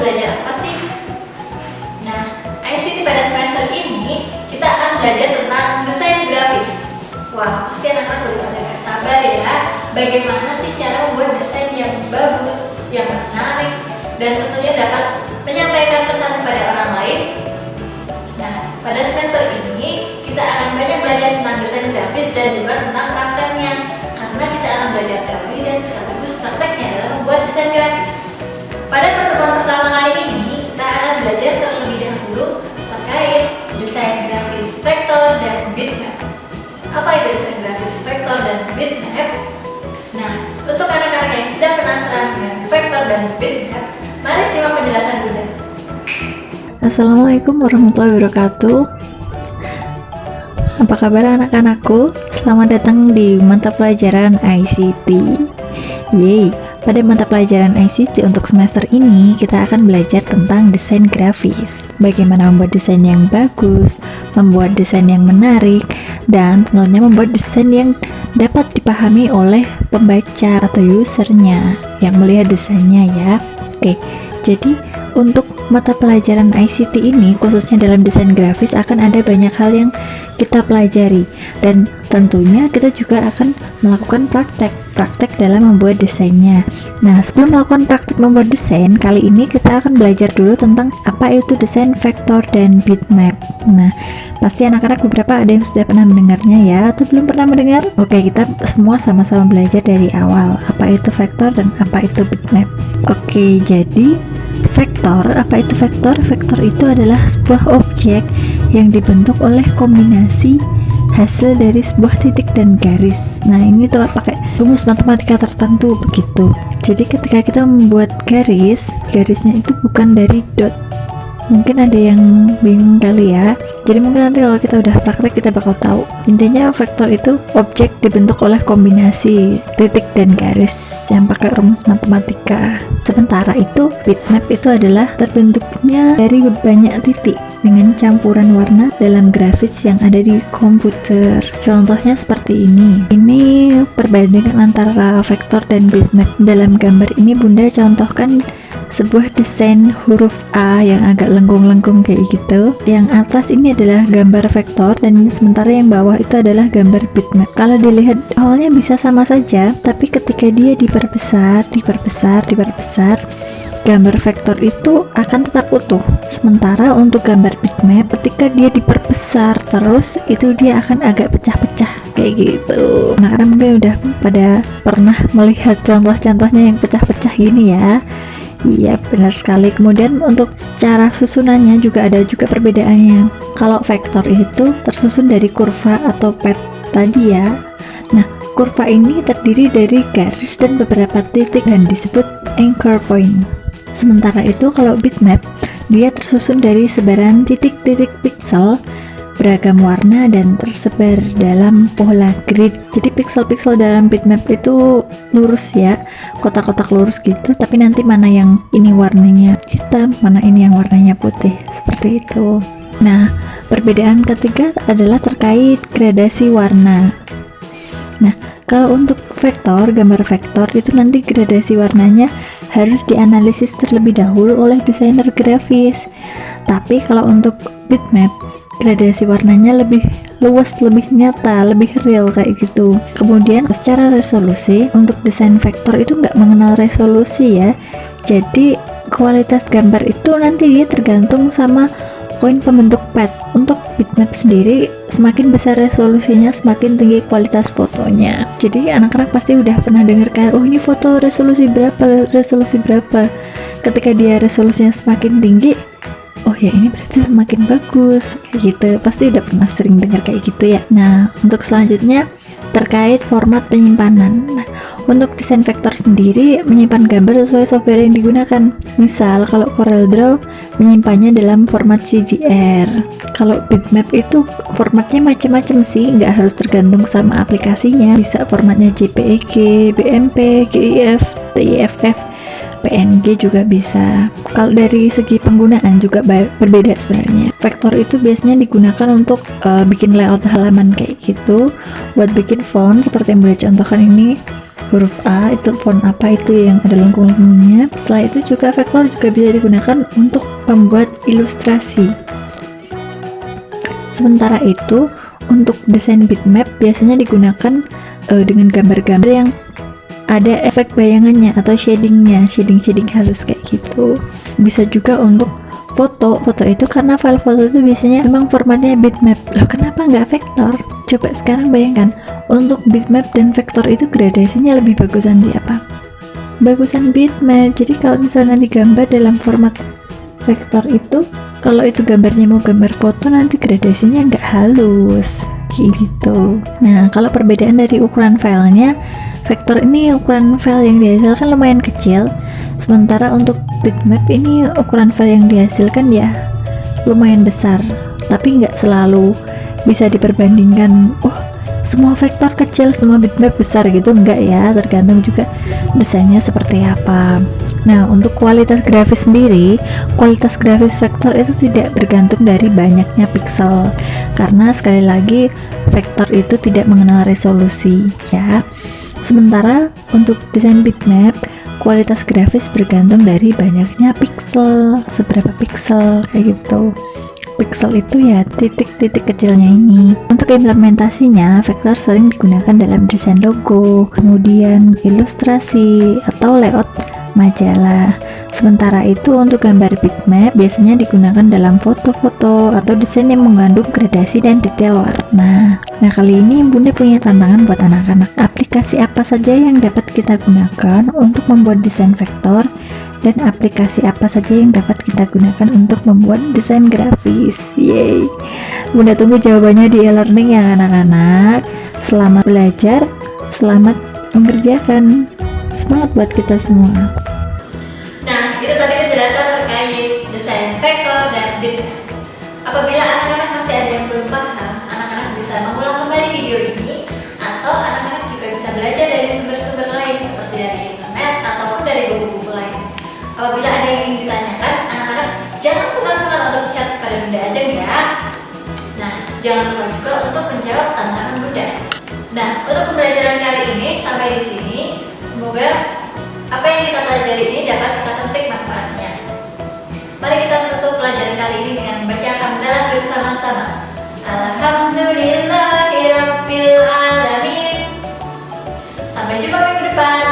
belajar apa sih? Nah, ICT pada semester ini kita akan belajar tentang desain grafis. Wah, pasti anak-anak udah pada gak sabar ya, bagaimana sih cara membuat desain yang bagus, yang menarik, dan tentunya dapat menyampaikan pesan kepada orang lain. Nah, pada semester ini kita akan banyak belajar tentang desain grafis dan juga tentang prakteknya, karena kita akan belajar teori dan sekaligus prakteknya dalam membuat desain grafis. Pada pertemuan pertama kali ini, kita akan belajar terlebih dahulu terkait desain grafis vektor dan bitmap. Apa itu desain grafis vektor dan bitmap? Nah, untuk anak-anak yang sudah penasaran dengan vektor dan bitmap, mari simak penjelasan Bunda. Assalamualaikum warahmatullahi wabarakatuh. Apa kabar anak-anakku? Selamat datang di mata pelajaran ICT. Yeay, pada mata pelajaran ICT untuk semester ini kita akan belajar tentang desain grafis. Bagaimana membuat desain yang bagus, membuat desain yang menarik, dan tentunya membuat desain yang dapat dipahami oleh pembaca atau usernya yang melihat desainnya ya. Oke, jadi untuk mata pelajaran ICT ini, khususnya dalam desain grafis, akan ada banyak hal yang kita pelajari, dan tentunya kita juga akan melakukan praktek dalam membuat desainnya. Nah, sebelum melakukan praktek membuat desain, kali ini kita akan belajar dulu tentang apa itu desain vektor dan bitmap. Nah, pasti anak-anak beberapa ada yang sudah pernah mendengarnya ya, atau belum pernah mendengar? Oke, kita semua sama-sama belajar dari awal apa itu vektor dan apa itu bitmap. Oke, jadi vektor, apa itu vektor? Vektor itu adalah sebuah objek yang dibentuk oleh kombinasi hasil dari sebuah titik dan garis. Nah, ini tuh pakai rumus matematika tertentu begitu. Jadi ketika kita membuat garisnya itu bukan dari dot. Mungkin ada yang bingung kali ya. Jadi mungkin nanti kalau kita udah praktek kita bakal tahu. Intinya vektor itu objek dibentuk oleh kombinasi titik dan garis yang pakai rumus matematika. Sementara itu bitmap itu adalah terbentuknya dari banyak titik dengan campuran warna dalam grafis yang ada di komputer. Contohnya seperti ini. Ini perbandingan antara vektor dan bitmap. Dalam gambar ini Bunda contohkan sebuah desain huruf A yang agak lengkung-lengkung kayak gitu. Yang atas ini adalah gambar vektor dan sementara yang bawah itu adalah gambar bitmap. Kalau dilihat awalnya bisa sama saja, tapi ketika dia diperbesar, gambar vektor itu akan tetap utuh. Sementara untuk gambar bitmap, ketika dia diperbesar terus, itu dia akan agak pecah-pecah kayak gitu. Nah, karena mungkin udah pada pernah melihat contoh-contohnya yang pecah-pecah gini ya. Iya, benar sekali. Kemudian untuk secara susunannya juga ada perbedaannya. Kalau vektor itu tersusun dari kurva atau pet tadi ya. Nah, kurva ini terdiri dari garis dan beberapa titik dan disebut anchor point. Sementara itu kalau bitmap, dia tersusun dari sebaran titik-titik piksel beragam warna dan tersebar dalam pola grid. Jadi piksel-piksel dalam bitmap itu lurus ya, kotak-kotak lurus gitu, tapi nanti mana yang ini warnanya hitam, mana ini yang warnanya putih, seperti itu. Nah, perbedaan ketiga adalah terkait gradasi warna. Nah, kalau untuk vektor, gambar vektor itu nanti gradasi warnanya harus dianalisis terlebih dahulu oleh desainer grafis. Tapi kalau untuk bitmap, gradasi warnanya lebih luas, lebih nyata, lebih real kayak gitu. Kemudian secara resolusi, untuk desain vektor itu nggak mengenal resolusi ya. Jadi kualitas gambar itu nanti dia tergantung sama poin pembentuk pet. Untuk bitmap sendiri, semakin besar resolusinya, semakin tinggi kualitas fotonya. Jadi anak-anak pasti udah pernah dengar kayak, oh ini foto resolusi berapa. Ketika dia resolusinya semakin tinggi, oh ya ini berarti semakin bagus kayak gitu. Pasti udah pernah sering dengar kayak gitu ya. Nah, untuk selanjutnya terkait format penyimpanan. Nah, untuk desain vektor sendiri menyimpan gambar sesuai software yang digunakan. Misal kalau CorelDRAW menyimpannya dalam format CGR. Kalau bitmap itu formatnya macam-macam sih, nggak harus tergantung sama aplikasinya. Bisa formatnya JPEG, BMP, GIF, TIFF, PNG juga bisa. Kalau dari segi penggunaan juga berbeda sebenarnya. Vektor itu biasanya digunakan untuk bikin layout halaman kayak gitu, buat bikin font seperti yang boleh contohkan ini. huruf A, itu font apa itu yang ada lengkung-lengkungnya. Setelah itu juga vektor juga bisa digunakan untuk membuat ilustrasi. Sementara itu untuk desain bitmap biasanya digunakan dengan gambar-gambar yang ada efek bayangannya atau shading halus kayak gitu. Bisa juga untuk foto itu karena file foto itu biasanya memang formatnya bitmap. Loh, kenapa nggak vektor? Coba sekarang bayangkan, untuk bitmap dan vektor itu gradasinya lebih bagusan di apa? Bagusan bitmap. Jadi kalau misalnya nanti gambar dalam format vektor itu, kalau itu gambarnya mau gambar foto, nanti gradasinya nggak halus gitu. Nah, kalau perbedaan dari ukuran filenya, vektor ini ukuran file yang dihasilkan lumayan kecil, sementara untuk bitmap ini ukuran file yang dihasilkan ya lumayan besar, tapi nggak selalu bisa diperbandingkan semua vektor kecil, semua bitmap besar gitu, enggak ya, tergantung juga desainnya seperti apa. Nah, untuk kualitas grafis sendiri, kualitas grafis vektor itu tidak bergantung dari banyaknya pixel, karena sekali lagi vektor itu tidak mengenal resolusi ya. Sementara untuk desain bitmap, kualitas grafis bergantung dari banyaknya pixel, seberapa pixel kayak gitu. Pixel itu ya titik-titik kecilnya ini. Untuk implementasinya, vektor sering digunakan dalam desain logo, kemudian ilustrasi atau layout majalah. Sementara itu untuk gambar bitmap biasanya digunakan dalam foto-foto atau desain yang mengandung gradasi dan detail warna. Nah, kali ini Bunda punya tantangan buat anak-anak. Aplikasi apa saja yang dapat kita gunakan untuk membuat desain vektor, dan aplikasi apa saja yang dapat kita gunakan untuk membuat desain grafis. Yeay. Bunda tunggu jawabannya di e-learning ya anak-anak. Selamat belajar, selamat mengerjakan. Semangat buat kita semua. Nah, itu tadi penjelasan terkait desain vektor dan bitmap. Apabila anak-anak masih ada yang belum paham, anak-anak bisa mengulang kembali video ini, atau anak-anak juga bisa belajar dari sumber-sumber lain seperti dari internet ataupun dari buku-buku lain. Apabila ada yang ingin ditanyakan, anak-anak jangan sungkan-sungkan untuk chat pada Bunda Ajeng ya. Nah, jangan lupa juga untuk menjawab tantangan Bunda. Nah, untuk pembelajaran kali ini sampai di sini. Semoga apa yang kita pelajari ini dapat kita petik manfaatnya. Mari kita menutup pelajaran kali ini dengan membaca hamdalah bersama-sama. Alhamdulillahirabbil alamin. Sampai jumpa minggu depan.